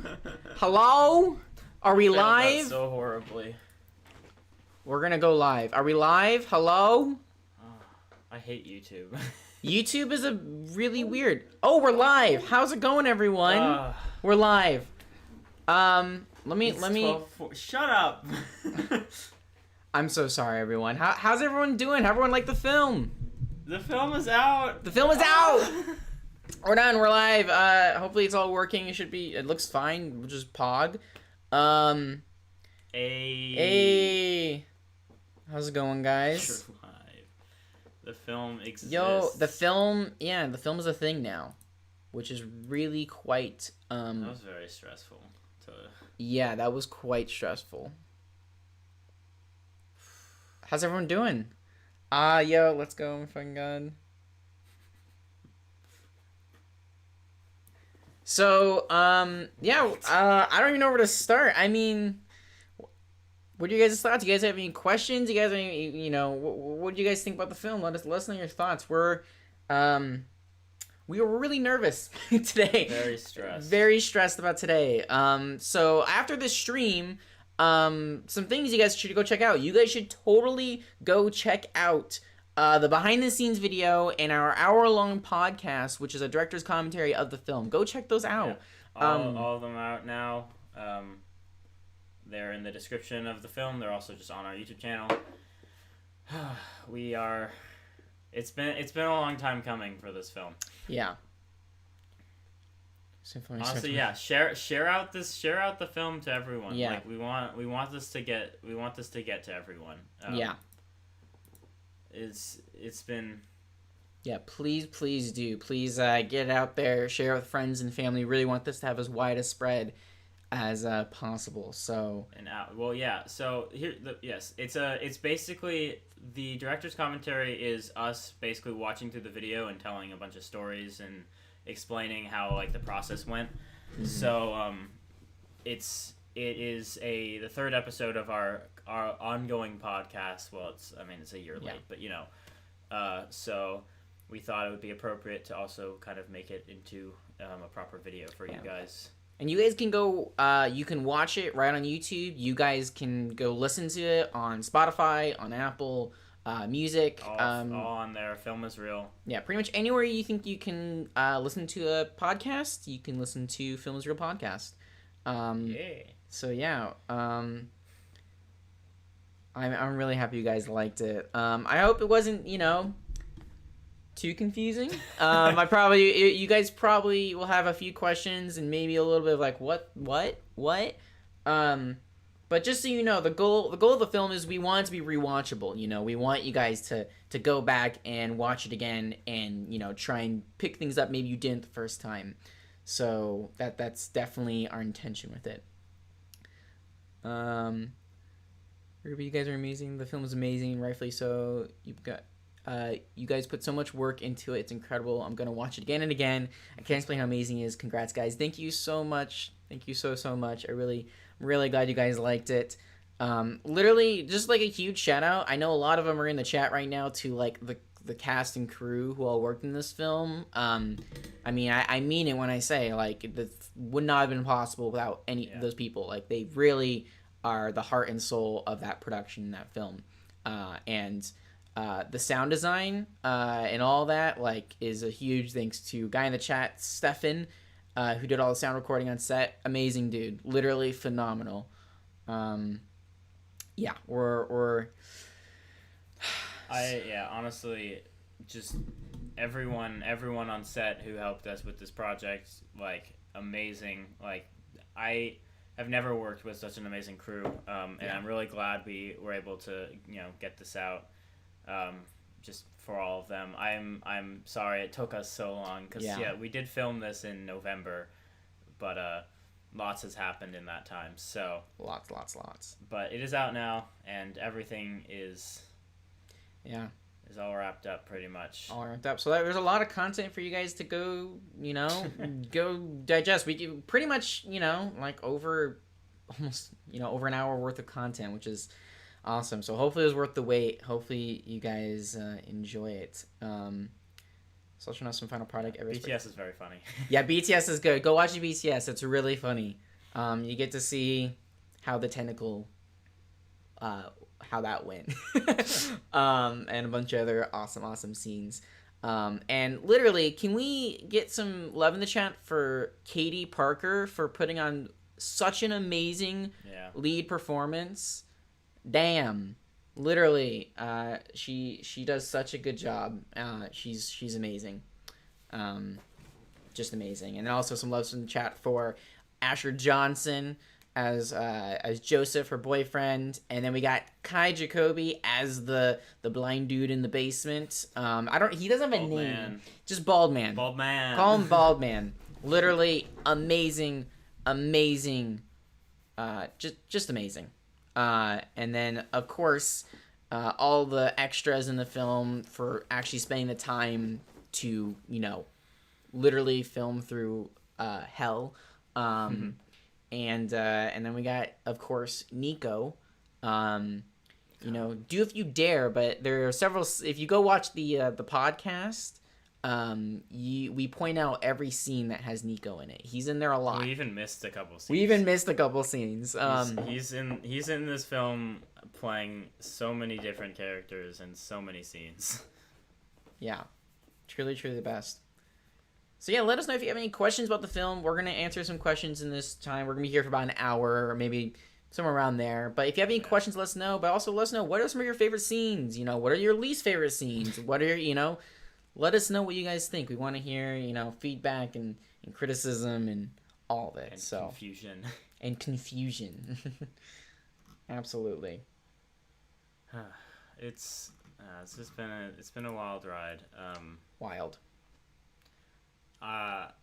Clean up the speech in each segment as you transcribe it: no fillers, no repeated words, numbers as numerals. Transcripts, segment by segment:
Hello? Hello? Are we live? So horribly. We're gonna go live. Are we live? Hello? I hate YouTube. YouTube is a really weird. Oh, we're live. How's it going, everyone? We're live. Let me. 12:04. Shut up. I'm so sorry, everyone. How's everyone doing? How everyone like the film? The film is out. The film is out. We're done. We're live. Hopefully it's all working. It looks fine. We'll just pog. Hey. How's it going, guys? You're live. The film exists. Yo, the film is a thing now, which is really quite. That was very stressful. Yeah, that was quite stressful. How's everyone doing? Yo, let's go. Oh my fucking god. So, yeah, I don't even know where to start. I mean, what are you guys' thoughts? You guys have any questions? You guys have any, what do you guys think about the film? Let us know your thoughts. We were really nervous today. Very stressed. Very stressed about today. So after this stream, some things you guys should go check out. You guys should totally go check out the behind-the-scenes video and our hour-long podcast, which is a director's commentary of the film. Go check those out. Yeah. All of them out now. They're in the description of the film. They're also just on our YouTube channel. It's been a long time coming for this film. Yeah. Honestly, yeah. Share out the film to everyone. Yeah. Like we want this to get to everyone. Yeah. It's been. Yeah, please do. Please get it out there, share with friends and family. Really want this to have as wide a spread as possible. So. Well, yeah. So it's basically the director's commentary is us basically watching through the video and telling a bunch of stories and explaining how like the process went. Mm-hmm. So it is the third episode of our ongoing podcast. Well, it's a year late, but so we thought it would be appropriate to also kind of make it into a proper video for you guys. And you guys can go, you can watch it right on YouTube. You guys can go listen to it on Spotify, on Apple Music. All on there. Film is real. Yeah, pretty much anywhere you think you can listen to a podcast, you can listen to Film is Real podcast. Yeah. So yeah, I'm really happy you guys liked it. I hope it wasn't too confusing. You guys probably will have a few questions and maybe a little bit of like what. But just so you know, the goal of the film is we want it to be rewatchable. We want you guys to go back and watch it again and try and pick things up maybe you didn't the first time. So that's definitely our intention with it. Ruby, you guys are amazing. The film is amazing, rightfully so. You guys put so much work into it. It's incredible. I'm gonna watch it again and again. I can't explain how amazing it is. Congrats, guys. Thank you so much. Thank you so much. I'm really glad you guys liked it. Literally, just like a huge shout out. I know a lot of them are in the chat right now to like the cast and crew who all worked in this film. I mean it when I say like this would not have been possible without any of those people. Like they really are the heart and soul of that production in that film. And the sound design and all that like is a huge thanks to guy in the chat, Stefan, who did all the sound recording on set. Amazing dude, literally phenomenal. Yeah, we're honestly, just everyone on set who helped us with this project, like amazing. Like I have never worked with such an amazing crew, and I'm really glad we were able to get this out. Just for all of them. I'm sorry it took us so long because we did film this in November, but lots has happened in that time. So lots. But it is out now, and everything is all wrapped up pretty much. All wrapped up. So there's a lot of content for you guys to go go digest. We do pretty much like over over an hour worth of content, which is awesome. So hopefully it was worth the wait. Hopefully you guys enjoy it. So let's know some final product. BTS is very funny. Yeah, BTS is good. Go watch the BTS. It's really funny. You get to see how the tentacle, how that went, and a bunch of other awesome scenes. And literally, can we get some love in the chat for Katie Parker for putting on such an amazing lead performance? Damn, literally, she does such a good job. She's amazing, just amazing. And also some love in the chat for Asher Johnson as Joseph, her boyfriend, and then we got Kai Jacoby as the blind dude in the basement. He doesn't have a name, Man. just Bald Man. Bald Man. Call him Bald Man. Literally amazing, just amazing. And then of course, all the extras in the film for actually spending the time to literally film through hell. And then we got, of course, Nico. Do If You Dare, but there are several. If you go watch the podcast, we point out every scene that has Nico in it. He's in there a lot. We even missed a couple scenes. He's in this film playing so many different characters and so many scenes. Yeah, truly the best. So yeah, let us know if you have any questions about the film. We're going to answer some questions in this time. We're going to be here for about an hour or maybe somewhere around there. But if you have any questions, let us know. But also let us know, what are some of your favorite scenes? What are your least favorite scenes? What are, let us know what you guys think. We want to hear, feedback and criticism and all of it. And so confusion. And confusion. Absolutely. It's just been a wild ride. Wild. I'd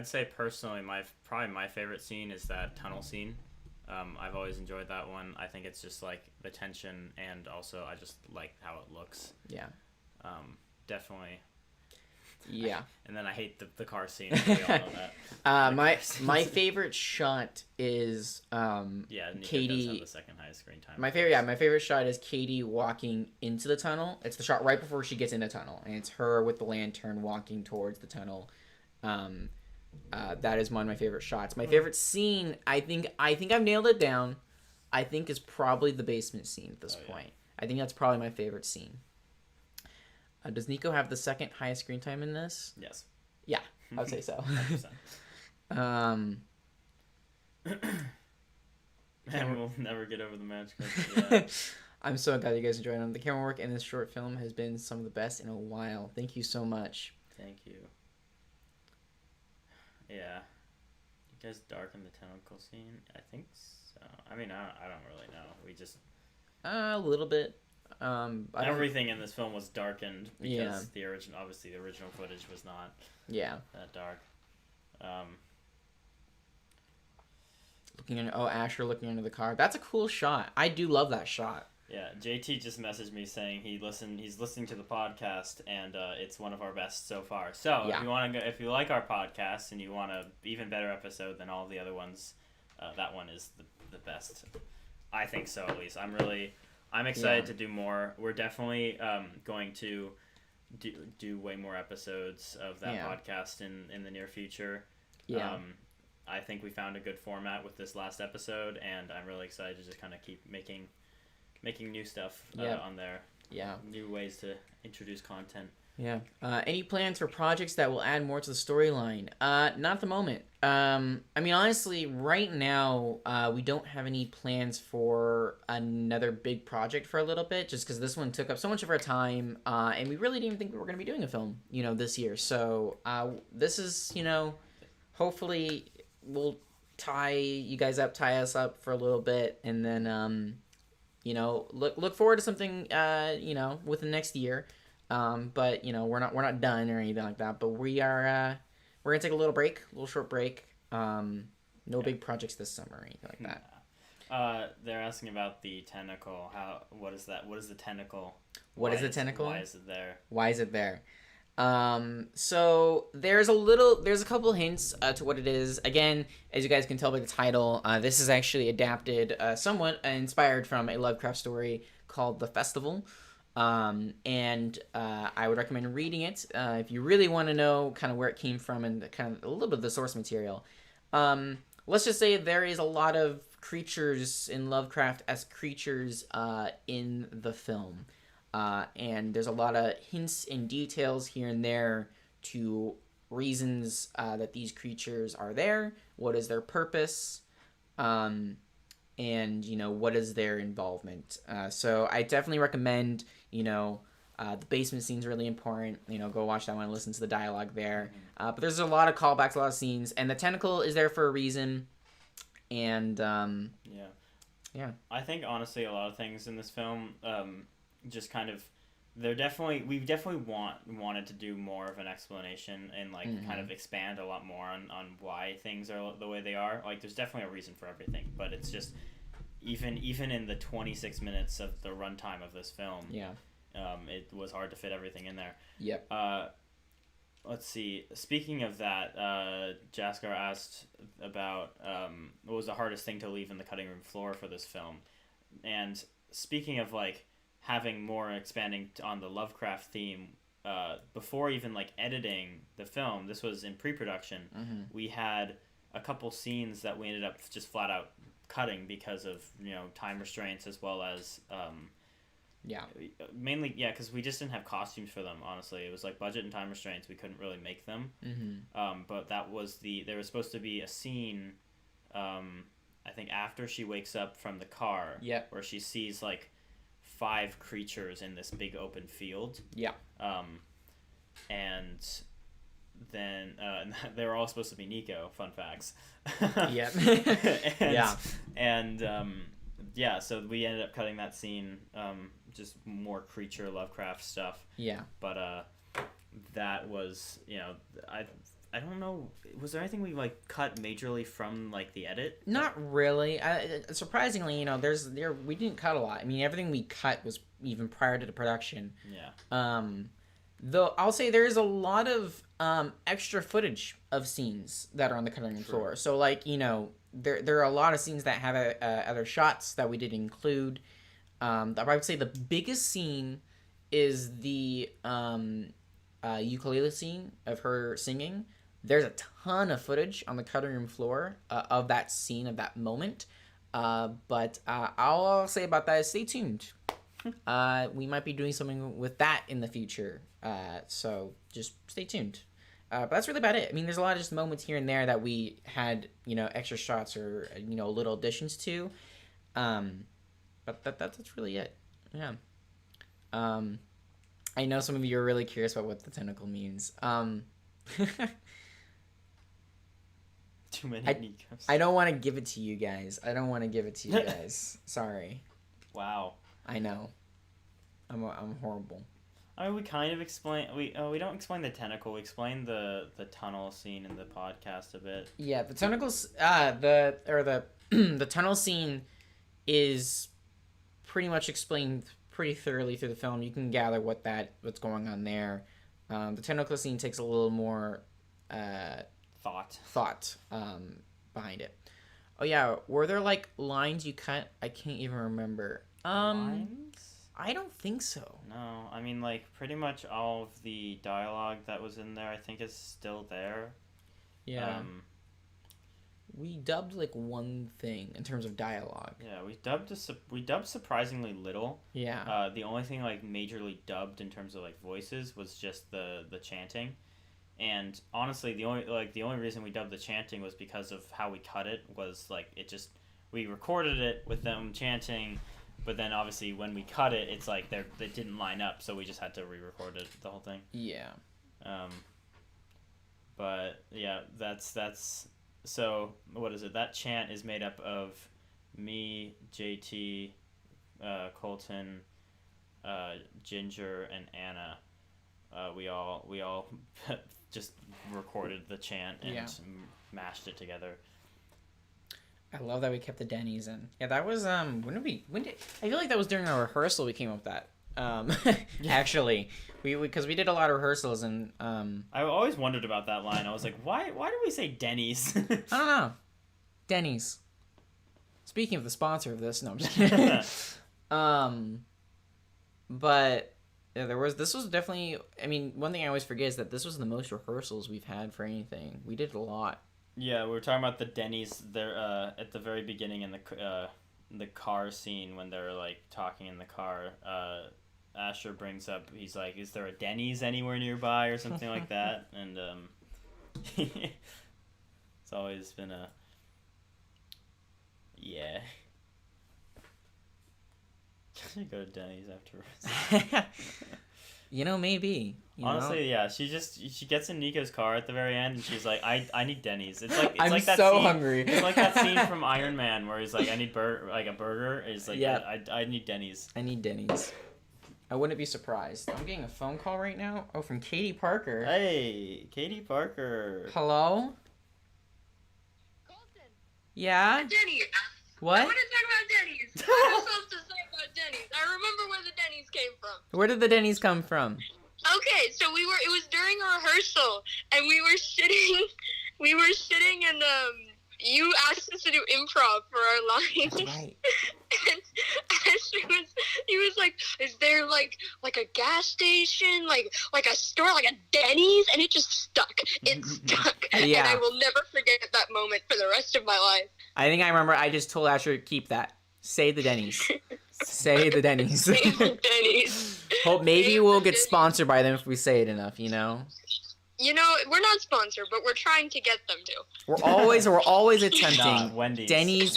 say personally, probably my favorite scene is that tunnel scene. I've always enjoyed that one. I think it's just like the tension, and also I just like how it looks. Yeah. Definitely. Yeah. And then I hate the car scene. We all know that. My favorite shot is Nico Katie. does have the second highest screen time. My favorite shot is Katie walking into the tunnel. It's the shot right before she gets in the tunnel, and it's her with the lantern walking towards the tunnel. That is one of my favorite shots. My favorite scene, I think I've nailed it down. I think is probably the basement scene at this point. I think that's probably my favorite scene. Does Nico have the second highest screen time in this? Yes. Yeah, I would say so. And we'll never get over the match. Yeah. I'm so glad you guys enjoyed it. The camera work in this short film has been some of the best in a while. Thank you so much. Thank you. Yeah. You guys darken the tentacle scene? I think so. I mean, I don't really know. We just... A little bit. Everything in this film was darkened because the original footage was not that dark. Asher looking under the car. That's a cool shot. I do love that shot. Yeah, JT just messaged me saying he's listening to the podcast and it's one of our best so far. So if you like our podcast and you want a even better episode than all of the other ones, that one is the best. I think so, at least. I'm excited to do more. We're definitely going to do way more episodes of that podcast in the near future. Yeah. I think we found a good format with this last episode, and I'm really excited to just kind of keep making new stuff on there. Yeah. New ways to introduce content. Yeah. Any plans for projects that will add more to the storyline? Not at the moment. I mean, honestly, right now, we don't have any plans for another big project for a little bit, just because this one took up so much of our time, and we really didn't think we were going to be doing a film, this year. So, this is, hopefully we'll tie us up for a little bit, and then, look forward to something, within the next year. But we're not done or anything like that. But we're gonna take a little short break. No big projects this summer or anything like that. They're asking about the tentacle. What is that? What is the tentacle? What is the tentacle? Why is it there? Why is it there? So there's a couple hints to what it is. Again, as you guys can tell by the title, this is actually adapted, somewhat inspired from a Lovecraft story called The Festival. And I would recommend reading it if you really want to know kind of where it came from and kind of a little bit of the source material. let's just say there is a lot of creatures in Lovecraft as creatures in the film. And there's a lot of hints and details here and there to reasons that these creatures are there, what is their purpose, and, you know, what is their involvement. So I definitely recommend, you know, the basement scene's really important. You know, go watch that one and listen to the dialogue there. But there's a lot of callbacks, a lot of scenes, and the tentacle is there for a reason. And yeah, I think honestly, a lot of things in this film, just kind of, we definitely wanted to do more of an explanation and like kind of expand a lot more on why things are the way they are. Like, there's definitely a reason for everything, but it's just even in the 26 minutes of the runtime of this film, it was hard to fit everything in there. Yep. Let's see. Speaking of that, Jaskar asked about what was the hardest thing to leave in the cutting room floor for this film. And speaking of like having more expanding on the Lovecraft theme, before even like editing the film, this was in pre-production. We had a couple scenes that we ended up just flat out cutting because of, you know, time restraints, as well as mainly because we just didn't have costumes for them. Honestly, it was like budget and time restraints. We couldn't really make them. But that was there was supposed to be a scene, I think after she wakes up from the car, where she sees like 5 creatures in this big open field. And then they were all supposed to be Nico. Fun facts. So we ended up cutting that scene. Just more creature Lovecraft stuff. But that was, you know, I don't know. Was there anything we like cut majorly from like the edit? Not really. Surprisingly, you know, we didn't cut a lot. I mean, everything we cut was even prior to the production. Though I'll say there is a lot of extra footage of scenes that are on the cutting room floor. So like, you know, there are a lot of scenes that have other shots that we didn't include. I would say the biggest scene is the ukulele scene of her singing. There's a ton of footage on the cutting room floor of that scene, of that moment. But all I'll say about that is stay tuned. We might be doing something with that in the future. So just stay tuned. But that's really about it. I mean, there's a lot of just moments here and there that we had, you know, extra shots or, you know, little additions to. But that's really it. Yeah. I know some of you are really curious about what the tentacle means. Too many Nikos. I don't want to give it to you guys. Sorry. Wow. I know. I'm horrible. I mean, we kind of explain. We don't explain the tentacle. We explain the tunnel scene in the podcast a bit. Yeah, the tentacles. The tunnel scene is pretty much explained pretty thoroughly through the film. You can gather what's going on there. The tentacle scene takes a little more thought behind it. Oh yeah, were there like lines you cut? I can't even remember. Lines? I don't think so. No, I mean, like, pretty much all of the dialogue that was in there, I think, is still there. Yeah. We dubbed like one thing in terms of dialogue. Yeah, we dubbed surprisingly little. Yeah. The only thing like majorly dubbed in terms of like voices was just the chanting. And honestly, the only reason we dubbed the chanting was because of how we cut it. Was like we recorded it with them chanting, but then obviously when we cut it, it's like they didn't line up, so we just had to re-record it, the whole thing. Yeah. But yeah, that's so what is it? That chant is made up of me, JT, Colton, Ginger, and Anna. We all just recorded the chant and mashed it together. I love that we kept the Denny's in. Yeah, that was when did I feel like that was during our rehearsal we came up with that. Actually, because we did a lot of rehearsals and I always wondered about that line. I was like, why do we say Denny's? I don't know. Denny's. Speaking of the sponsor of this, no, I'm just kidding. But yeah, this was definitely, I mean, one thing I always forget is that this was the most rehearsals we've had for anything. We did a lot. Yeah, we were talking about the Denny's. They're at the very beginning in the car scene when they're like talking in the car. Asher brings up, he's like, "Is there a Denny's anywhere nearby?" or something like that, and it's always been a yeah. Go to Denny's afterwards. Maybe. Honestly, yeah. She gets in Nico's car at the very end, and she's like, "I need Denny's." It's I'm like that so scene, hungry. It's like that scene from Iron Man where he's like, "I need a burger." It's like, Yeah. I need Denny's. I need Denny's. I wouldn't be surprised. I'm getting a phone call right now. Oh, from Katie Parker. Hey, Katie Parker. Hello? Colton. Yeah? Denny's. What? I want to talk about Denny's. What else to say about Denny's? I remember where the Denny's came from. Where did the Denny's come from? Okay, so it was during a rehearsal, and we were sitting and, you asked us to do improv for our lines. That's right. And he was like, "Is there like a gas station, like a store, like a Denny's?" And it just stuck. It stuck. Yeah. And I will never forget that moment for the rest of my life. I think I remember I just told Asher, keep that. Say the Denny's. Say the Denny's. Save the Denny's. Hope maybe Save we'll the get Denny's. sponsored by them if we say it enough, You know, we're not sponsored, but we're trying to get them to. We're always attempting. Nah, Wendy's. Denny's,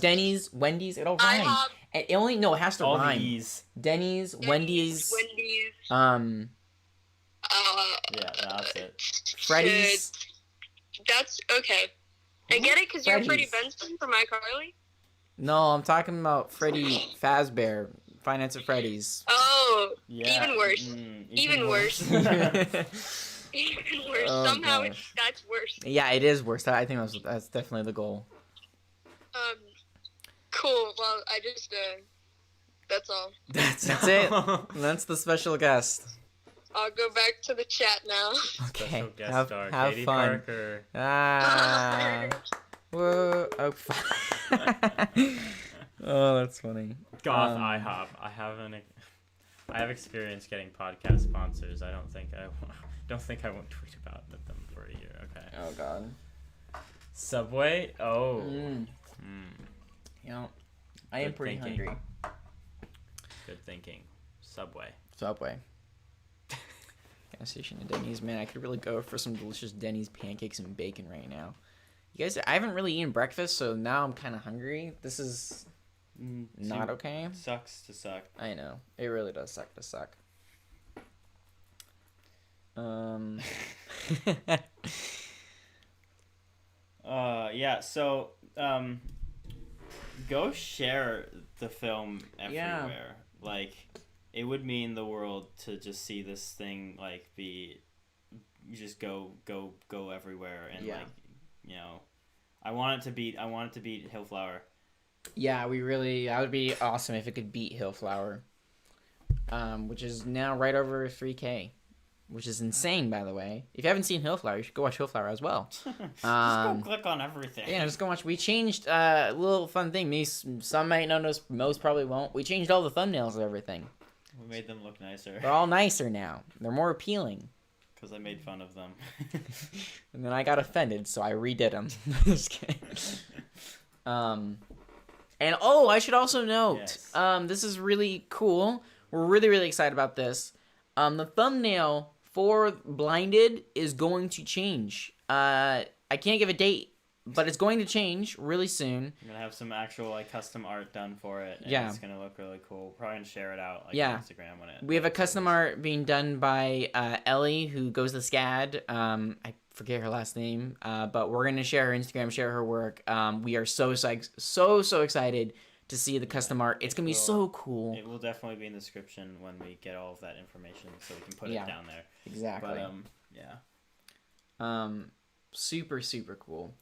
Denny's, Wendy's, it'll rhyme. IHOP. It has to All rhyme. these. Denny's, Wendy's, Wendy's. Yeah, that's it. Freddy's. That's okay. I get it because you're Freddie Freddy's. Benson from iCarly. No, I'm talking about Freddy Fazbear, Finance at Freddy's. Oh, Yeah. even worse. Even worse. Even worse. Oh, Somehow gosh. that's worse. Yeah, it is worse. I think that's definitely the goal. Cool. Well, I just that's all. That's it. That's the special guest. I'll go back to the chat now. Okay, Special guest have star, have Katie fun. Parker. Ah. Whoa. Oh, oh, that's funny. Goth IHOP. I have experience getting podcast sponsors. I don't think I won't tweet about them for a year. Okay. Oh God. Subway. Oh. I am Good pretty thinking. hungry. Good thinking. Subway. Subway. Gas station and Denny's, man. I could really go for some delicious Denny's pancakes and bacon right now. You guys, I haven't really eaten breakfast, so now I'm kind of hungry. This is not okay. Sucks to suck. I know. It really does suck to suck. Yeah, so go share the film everywhere. Yeah. Like, it would mean the world to just see this thing like be just go everywhere and Yeah. like, I want it to beat Hillflower. Yeah, that would be awesome if it could beat Hillflower. Which is now right over 3K. Which is insane, by the way. If you haven't seen Hillflower, you should go watch Hillflower as well. Just go click on everything. Yeah, just go watch. We changed a little fun thing. Some might notice, most probably won't. We changed all the thumbnails of everything. We made them look nicer. They're all nicer now. They're more appealing. Because I made fun of them. And then I got offended, so I redid them. Just kidding. And I should also note, Yes. this is really cool. We're really, really excited about this. The thumbnail for Blinded is going to change. I can't give a date, but it's going to change really soon. I'm gonna have some actual like custom art done for it. And Yeah. It's gonna look really cool. Probably gonna share it out Yeah. on Instagram when it. We have a custom art being done by Ellie, who goes to SCAD. I forget her last name, but we're gonna share her Instagram, share her work. We are so excited to see the custom art. It's gonna be so cool. It will definitely be in the description when we get all of that information, so we can put Yeah. it down there. Exactly. But yeah. Super cool.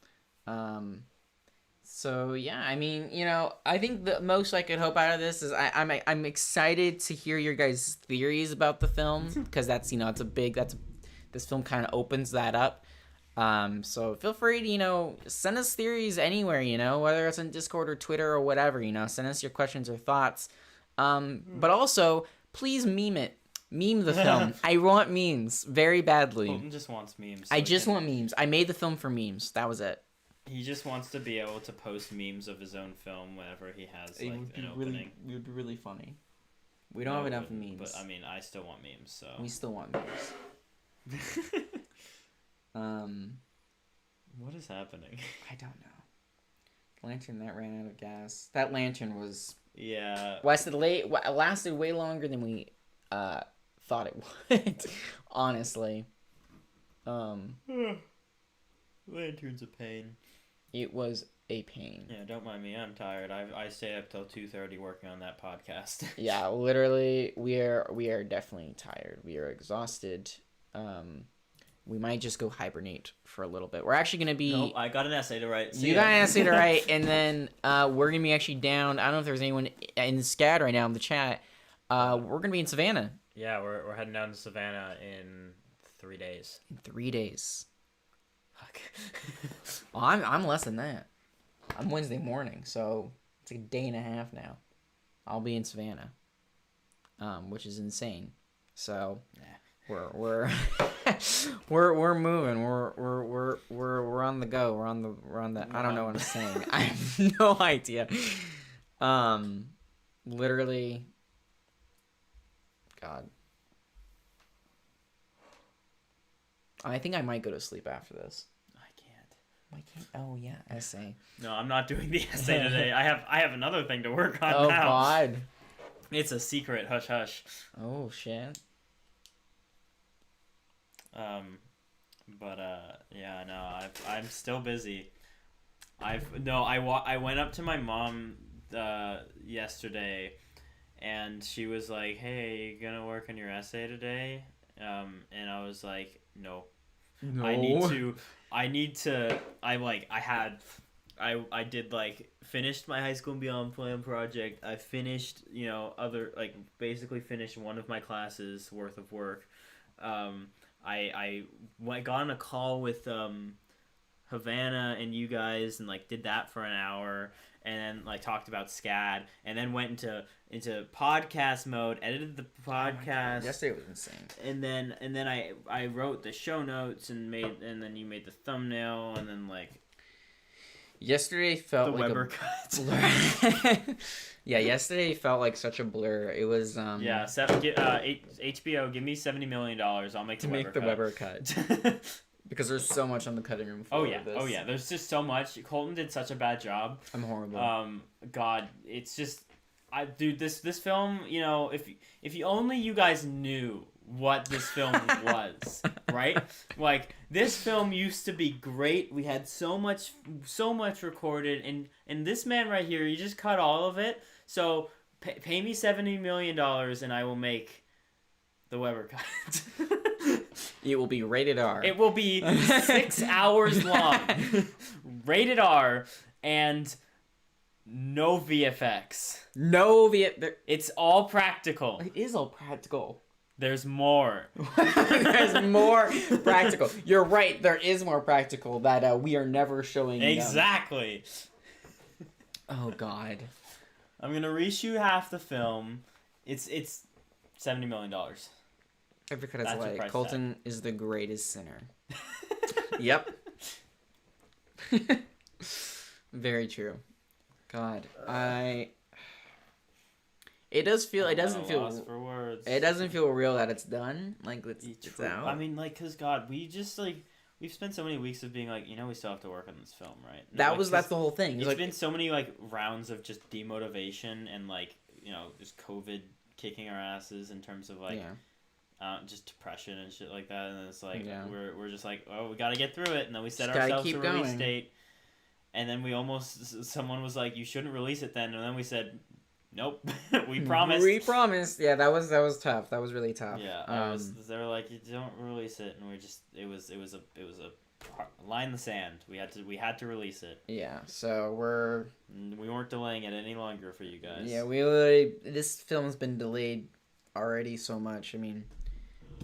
So yeah, I mean, I think the most I could hope out of this is I'm excited to hear your guys' theories about the film, because that's this film kind of opens that up. So feel free to send us theories anywhere, whether it's on Discord or Twitter or whatever, send us your questions or thoughts. But also please meme it. Meme the film. I want memes very badly. Colton just wants memes. I just want memes. I made the film for memes. That was it. He just wants to be able to post memes of his own film whenever he has like an opening. It would be really funny. We don't have enough memes. But I mean, I still want memes. So we still want memes. What is happening? I don't know. Lantern that ran out of gas. That lantern was lasted way longer than we thought it would. Honestly. Lantern's a pain. It was a pain. Yeah, don't mind me. I'm tired. I stay up till 2:30 working on that podcast. Yeah, literally, we are definitely tired. We are exhausted. We might just go hibernate for a little bit. We're actually gonna be. Nope, I got an essay to write. You got an essay to write, and then we're gonna be actually down. I don't know if there's anyone in the SCAD right now in the chat. We're gonna be in Savannah. Yeah, we're heading down to Savannah in 3 days. In 3 days. Fuck. Well, I'm less than that. I'm Wednesday morning, so it's like a day and a half now. I'll be in Savannah, which is insane. So we're we're moving. We're on the go. We're on the. I don't know what I'm saying. I have no idea. Literally. God. I think I might go to sleep after this. Why can't? Oh yeah, essay. No, I'm not doing the essay today. I have another thing to work on now. Oh now. God. It's a secret. Hush hush. Oh shit. Yeah, no, I'm still busy. I went up to my mom yesterday, and she was like, "Hey, you gonna work on your essay today?" And I was like, "No. I did like finished my high school and beyond plan project. I finished, basically finished one of my classes worth of work. I got on a call with Havana and you guys and like did that for an hour, and then like talked about SCAD, and then went into podcast mode, edited the podcast. Yesterday was insane. And then I wrote the show notes and then you made the thumbnail, and then like yesterday felt the like Weber a blur. Yeah, yesterday felt like such a blur. It was HBO, give me $70 million. I'll make the Weber cut. Because there's so much on the cutting room floor. Oh yeah, there's just so much. Colton did such a bad job. I'm horrible. God, it's just this film, if you only you guys knew what this film was, right? Like this film used to be great. We had so much recorded, and this man right here, you just cut all of it. So pay me $70 million and I will make the Weber cut. It will be rated R. It will be 6 hours long. Rated R, and no VFX. It's all practical. It is all practical. There's more. There's more practical. You're right. There is more practical that we are never showing. Exactly. Oh God. I'm gonna reshoot half the film. It's $70 million. Because it's like Colton is the greatest sinner. Yep. Very true. God, It doesn't feel real that it's done. Like it's out. I mean, like, cause God, we've spent so many weeks of being like, we still have to work on this film, right? That's the whole thing. It's been so many like rounds of just demotivation and like just COVID kicking our asses in terms of like. Yeah. Just depression and shit like that, and it's like we're just like, oh, we gotta get through it, and then we set ourselves a release date, and then someone was like, you shouldn't release it then, and then we said, nope, we promised. We promised. Yeah, that was tough. That was really tough. Yeah, they were like, you don't release it, and it was a line in the sand. We had to release it. Yeah, so we weren't delaying it any longer for you guys. Yeah, this film's been delayed already so much. I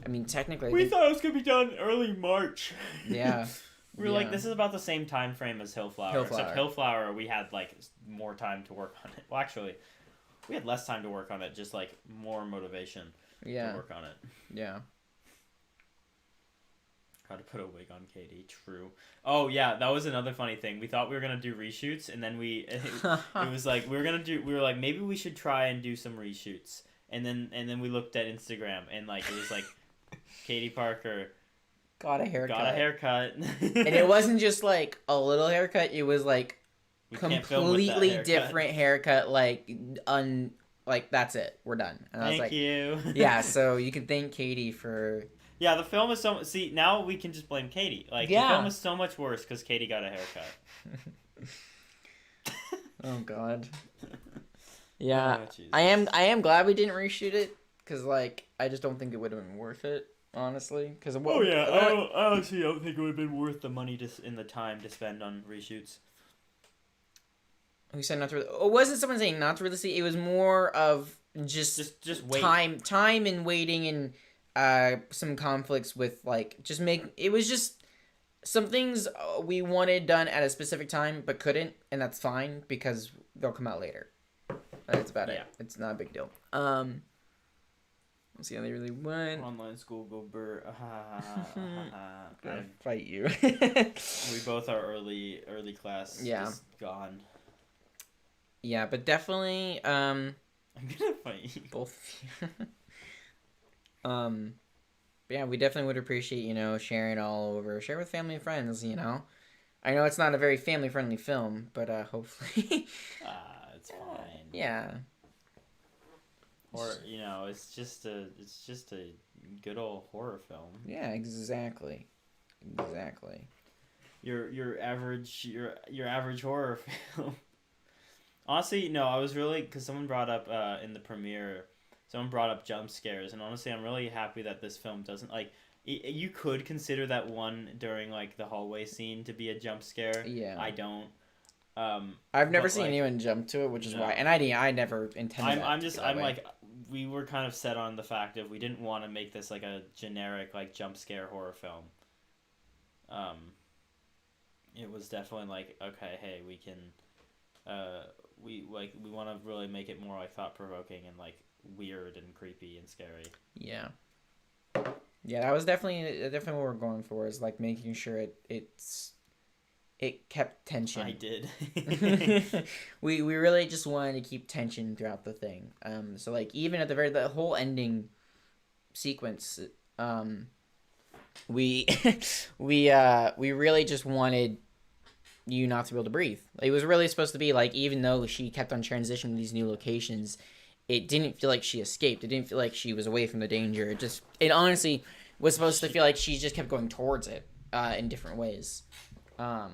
mean, technically, we thought it was gonna be done early March. Yeah, we were like, this is about the same time frame as Hillflower. Except Hillflower, we had like more time to work on it. Well, actually, we had less time to work on it, just like more motivation. Yeah. work on it. Yeah. How to put a wig on Katie. True. Oh yeah, that was another funny thing. We thought we were gonna do reshoots, and then it was like we were like maybe we should try and do some reshoots, and then we looked at Instagram, and like it was like Katie Parker got a haircut. and it wasn't just like a little haircut. It was like completely different haircut. Like like that's it. We're done. And I was like, thank you. Yeah. So you can thank Katie for. Yeah, the film is so. See, now we can just blame Katie. Like the film is so much worse because Katie got a haircut. Oh God. Yeah, oh, I am glad we didn't reshoot it because like I just don't think it would have been worth it, honestly. Because I honestly don't think it would have been worth the money and the time to spend on reshoots. Who said not to? It wasn't someone saying not to release it. It was more of just wait. time and waiting and some conflicts with like it was just some things we wanted done at a specific time but couldn't, and that's fine because they'll come out later. That's about it. It's not a big deal. Let's see how they really went. Online school go burr. I'll fight you. We both are early class. Yeah. Just gone. Yeah, but definitely. I'm gonna fight you. Both. But yeah, we definitely would appreciate sharing all over, share with family and friends. I know it's not a very family friendly film, but hopefully. It's fine. Yeah. Or it's just a good old horror film. Yeah, exactly. Your average horror film. Honestly, no, I was really because someone brought up in the premiere, someone brought up jump scares, and honestly, I'm really happy that this film doesn't like. You could consider that one during like the hallway scene to be a jump scare. Yeah. I don't. I've never seen anyone jump to it, which is why, and I never intended. I'm like, we were kind of set on the fact of we didn't want to make this like a generic like jump scare horror film. It was definitely like, okay, hey, we can, we want to really make it more like thought provoking and like weird and creepy and scary. Yeah. Yeah, that was definitely what we're going for, is like making sure it kept tension. I did. we really just wanted to keep tension throughout the thing. So like even at the whole ending sequence, we we really just wanted you not to be able to breathe. It was really supposed to be like, even though she kept on transitioning to these new locations, it didn't feel like she escaped. It didn't feel like she was away from the danger. It honestly was supposed to feel like she just kept going towards it in different ways. So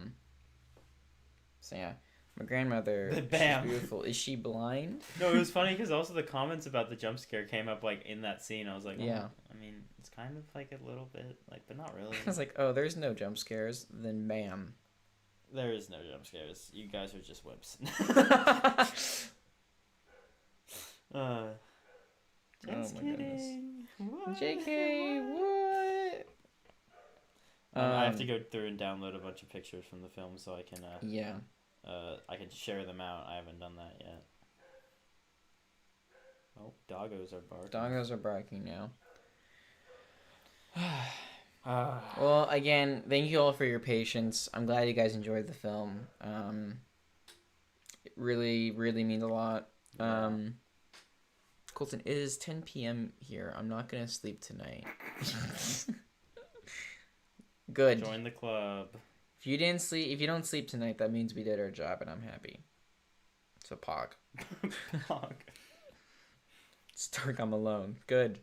yeah, my grandmother, Bam. she's beautiful. Is she blind? No, it was funny because also the comments about the jump scare came up like in that scene. I was like, oh, yeah. I mean, it's kind of like a little bit like, but not really. I was like, oh, there's no jump scares. Then bam. There is no jump scares. You guys are just whips. Just kidding. What? JK, what? I have to go through and download a bunch of pictures from the film so I can yeah. I can share them out. I haven't done that yet. Oh, doggos are barking. Doggos are barking now. Well, again, thank you all for your patience. I'm glad you guys enjoyed the film. It really, really means a lot. Colton, it is 10 p.m. here. I'm not going to sleep tonight. Good. Join the club. If you don't sleep tonight, that means we did our job, and I'm happy. So pog. Pog. It's dark, I'm alone. Good.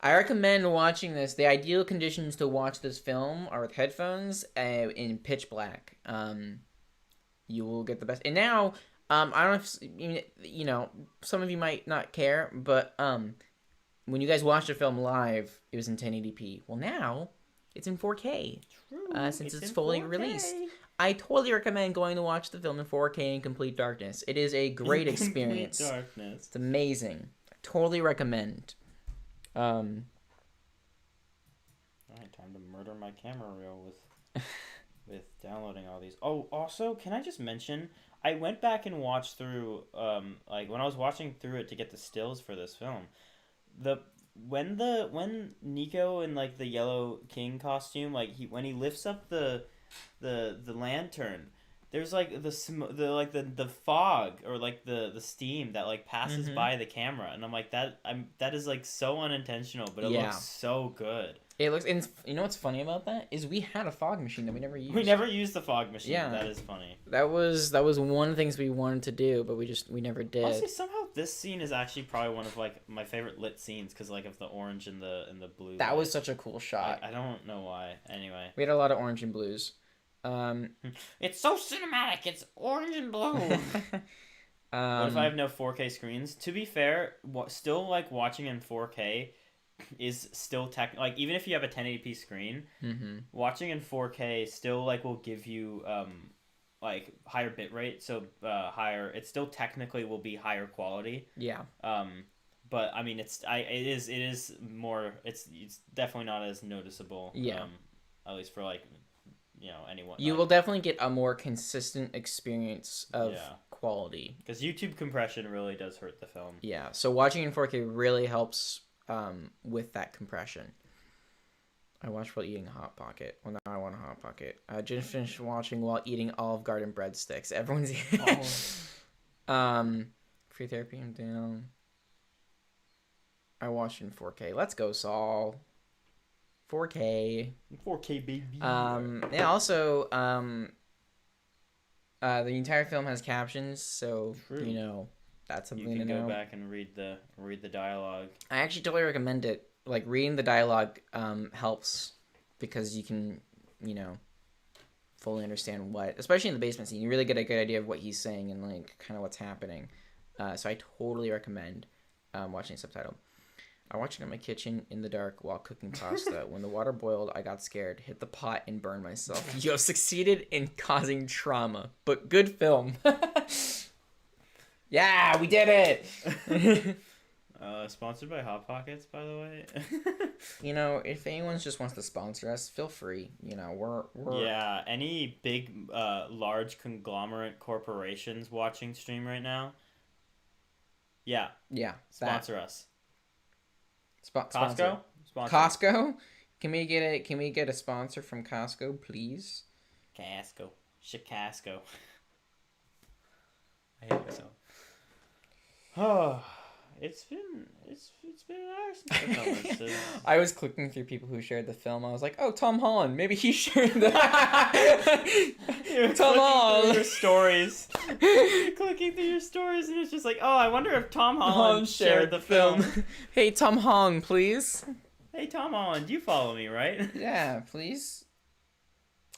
I recommend watching this. The ideal conditions to watch this film are with headphones in pitch black. You will get the best. And now, I don't know if, some of you might not care, but when you guys watched the film live, it was in 1080p. Well, now it's in 4K. True. Since it's fully 4K. Released. I totally recommend going to watch the film in 4K in complete darkness. It is a great experience. Darkness. It's amazing. I totally recommend. All right, time to murder my camera reel with downloading all these. Oh, also, can I just mention, I went back and watched through like when I was watching through it to get the stills for this film, when Nico in like the Yellow King costume, like when he lifts up the lantern, there's like the fog or like the steam that like passes by the camera, and I'm like that is like so unintentional, but it looks so good. It looks, and you know what's funny about that is we had a fog machine that we never used. We never used the fog machine. Yeah, that is funny. That was one of the things we wanted to do, but we never did. Honestly, somehow this scene is actually probably one of like my favorite lit scenes because like of the orange and the blue. That was such a cool shot. I don't know why. Anyway, we had a lot of orange and blues. It's so cinematic. It's orange and blue. What if I have no 4K screens? To be fair, still like watching in 4K is still like even if you have a 1080p screen, watching in 4K still like will give you like higher bit rate, so higher. It still technically will be higher quality. Yeah. But I mean, it is more. It's definitely not as noticeable. Yeah. At least for like, anyone. You will definitely get a more consistent experience of quality. Because YouTube compression really does hurt the film. Yeah. So watching in 4K really helps with that compression. I watched while eating a Hot Pocket. Well, now I want a Hot Pocket. I just finished watching while eating Olive Garden breadsticks. Everyone's Free Therapy, I'm down. I watched in 4K. Let's go, Saul. 4K. 4K, baby. Yeah, also, the entire film has captions, so, True. that's something you can to know. go back and read the dialogue. I actually totally recommend it. Like, reading the dialogue helps because you can, fully understand what, especially in the basement scene, you really get a good idea of what he's saying and, like, kind of what's happening. So I totally recommend watching subtitled. I watched it in my kitchen in the dark while cooking pasta. When the water boiled, I got scared, hit the pot, and burned myself. You have succeeded in causing trauma, but good film. Yeah, we did it! Sponsored by Hot Pockets, by the way. If anyone just wants to sponsor us, feel free. We're Yeah, any big, large conglomerate corporations watching stream right now? Yeah. Yeah. Sponsor us. Costco? Sponsor. Costco? Can we get a sponsor from Costco, please? Chicago. I hate myself. Oh, it's been an hour since the film. I was clicking through people who shared the film. I was like, oh, Tom Holland. Maybe he shared the Tom Holland. Your stories. You're clicking through your stories, and it's just like, oh, I wonder if Tom Holland shared the film. Hey, Tom Holland, please. Hey, Tom Holland, you follow me, right? Yeah, please.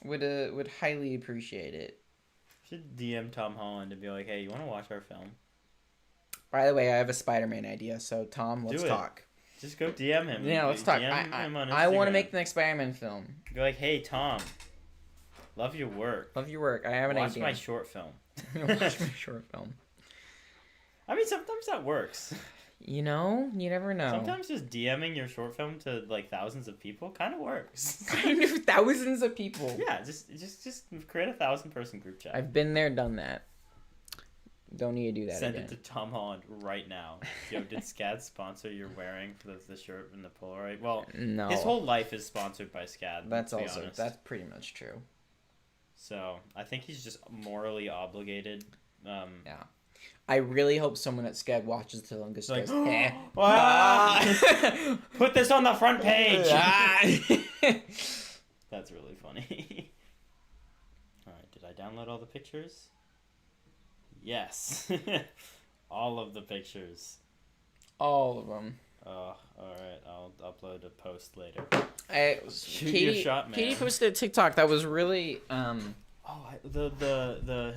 Would highly appreciate it. Should DM Tom Holland and be like, hey, you want to watch our film? By the way, I have a Spider-Man idea, so Tom, let's talk. Just go DM him. Yeah, let's talk. I want to make the next Spider-Man film. Go like, hey, Tom, love your work. Love your work. I have an idea. Watch my short film. Watch my short film. I mean, sometimes that works. You never know. Sometimes just DMing your short film to like thousands of people kind of works. Kind of thousands of people. Yeah, just create a 1,000-person group chat. I've been there, done that. Don't need to do that Send again. it to Tom Holland right now. Yo, did SCAD sponsor your wearing for the shirt and the Polaroid? Well, no. His whole life is sponsored by SCAD. That's pretty much true. So I think he's just morally obligated. Yeah. I really hope someone at SCAD watches the film and goes, like, put this on the front page. That's really funny. All right, did I download all the pictures? Yes. All of the pictures. All of them. Oh, alright. I'll upload a post later. Katie posted a TikTok that was really the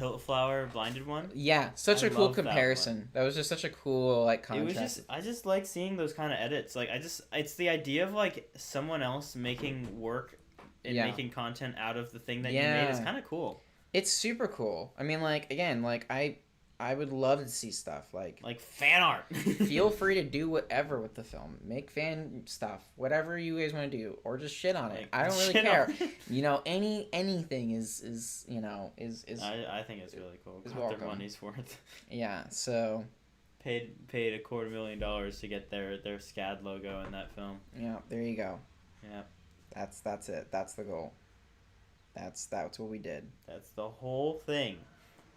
Hillflower blinded one? Yeah, such a cool comparison. That was just such a cool contrast. I just like seeing those kind of edits. Like it's the idea of like someone else making work and making content out of the thing that you made is kind of cool. It's super cool. I mean, I would love to see stuff like fan art. Feel free to do whatever with the film. Make fan stuff, whatever you guys want to do, or just shit on it. I don't really care. Anything is I think it's really cool. Got their money's worth. Yeah. So paid $250,000 to get their SCAD logo in that film. Yeah, there you go. Yeah. That's it. That's the goal. That's what we did. That's the whole thing.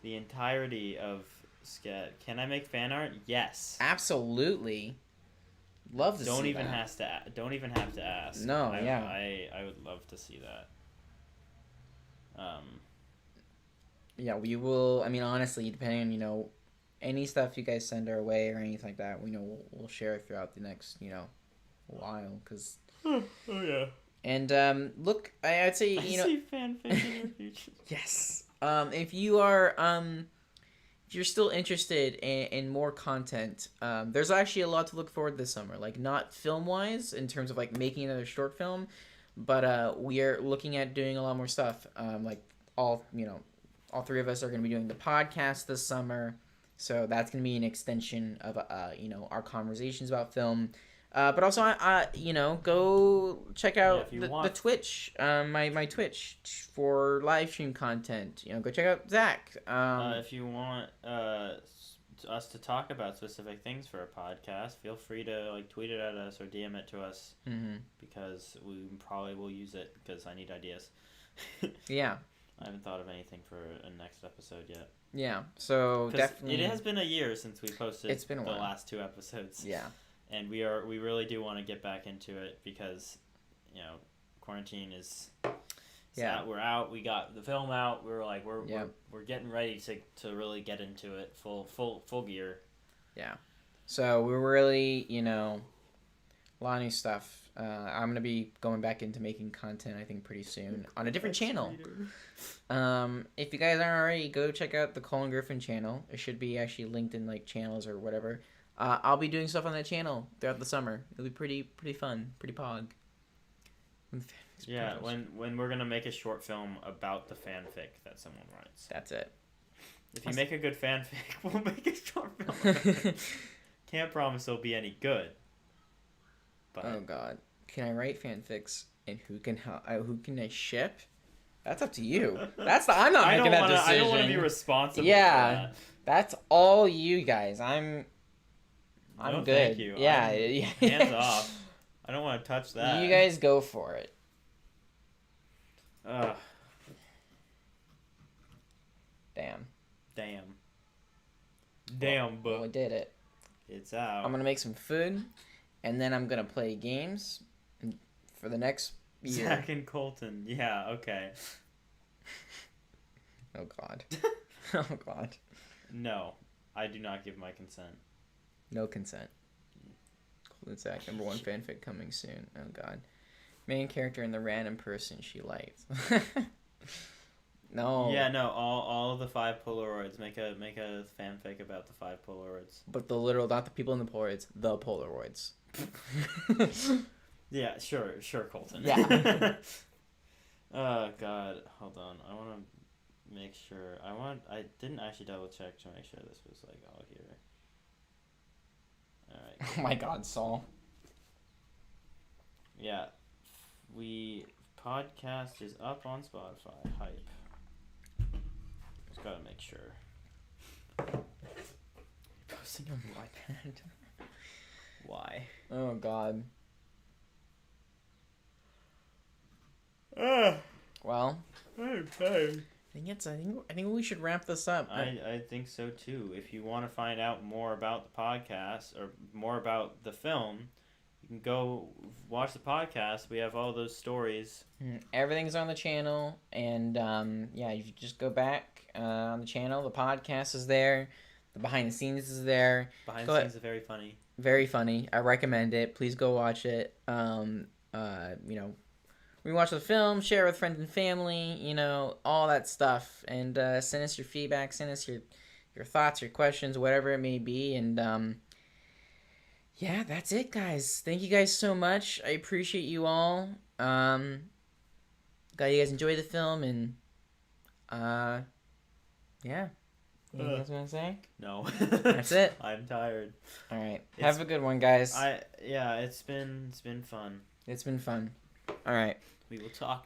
The entirety of SCAD. Can I make fan art? Yes. Absolutely. Love to Don't see even that. don't even have to ask. No, yeah. I would love to see that. Yeah, we will. I mean, honestly, depending on any stuff you guys send our way or anything like that, we'll share it throughout the next while. Cause yeah. and look, I'd say I see fanfic in your future. yes. If you are if you're still interested in more content, there's actually a lot to look forward this summer. Like not film wise in terms of like making another short film, but we are looking at doing a lot more stuff. Like all three of us are going to be doing the podcast this summer, so that's going to be an extension of our conversations about film. But also, go check out the Twitch, my Twitch for live stream content. Go check out Zach. If you want us to talk about specific things for a podcast, feel free to tweet it at us or DM it to us, because we probably will use it because I need ideas. Yeah. I haven't thought of anything for a next episode yet. Yeah, so definitely. It has been a year since we posted the last 2 episodes. Yeah. And we really do want to get back into it because, quarantine is. We're out. We got the film out. We're getting ready to really get into it full gear. Yeah. So we're really a lot of new stuff. I'm gonna be going back into making content, I think, pretty soon on a different channel. If you guys aren't already, go check out the Colin Griffin channel. It should be actually linked in channels or whatever. I'll be doing stuff on that channel throughout the summer. It'll be pretty fun, pretty pog. Yeah, when we're gonna make a short film about the fanfic that someone writes. That's it. If you make a good fanfic, we'll make a short film. Can't promise it'll be any good. But oh God, can I write fanfics and who can I ship? That's up to you. I'm not making that decision. I don't want to be responsible. Yeah, for that. That's all you guys. I'm good. Thank you. Yeah, hands off. I don't want to touch that. You guys go for it. Damn. But we did it. It's out. I'm gonna make some food, and then I'm gonna play games for the next year. Zach and Colton. Yeah. Okay. Oh God. Oh God. No, I do not give my consent. No consent. Colton Zach, #1 fanfic coming soon. Oh God. Main character and the random person she liked. No. Yeah, no. All of the 5 Polaroids. Make a fanfic about the 5 Polaroids. But the literal, not the people in the Polaroids, the Polaroids. Yeah, sure, Colton. Yeah. Oh God, hold on. I want to make sure. I didn't actually double check to make sure this was all here. All right. Oh my God, Saul. Yeah, podcast is up on Spotify. Hype. Just gotta make sure. Posting on my iPad. Why? Oh God. Well. Okay. I think we should wrap this up. I think so too. If you want to find out more about the podcast or more about the film, you can go watch the podcast. We have all those stories. Everything's on the channel, and if you just go back on the channel, the podcast is there. The behind the scenes is there. Behind the scenes is very funny. Very funny. I recommend it. Please go watch it. Rewatch the film, share with friends and family, all that stuff. And send us your feedback, send us your thoughts, your questions, whatever it may be. And that's it, guys. Thank you guys so much. I appreciate you all. Glad you guys enjoy the film, and Anything else you want to say? No. That's it. I'm tired. All right. Have a good one, guys. It's been fun. It's been fun. All right. We will talk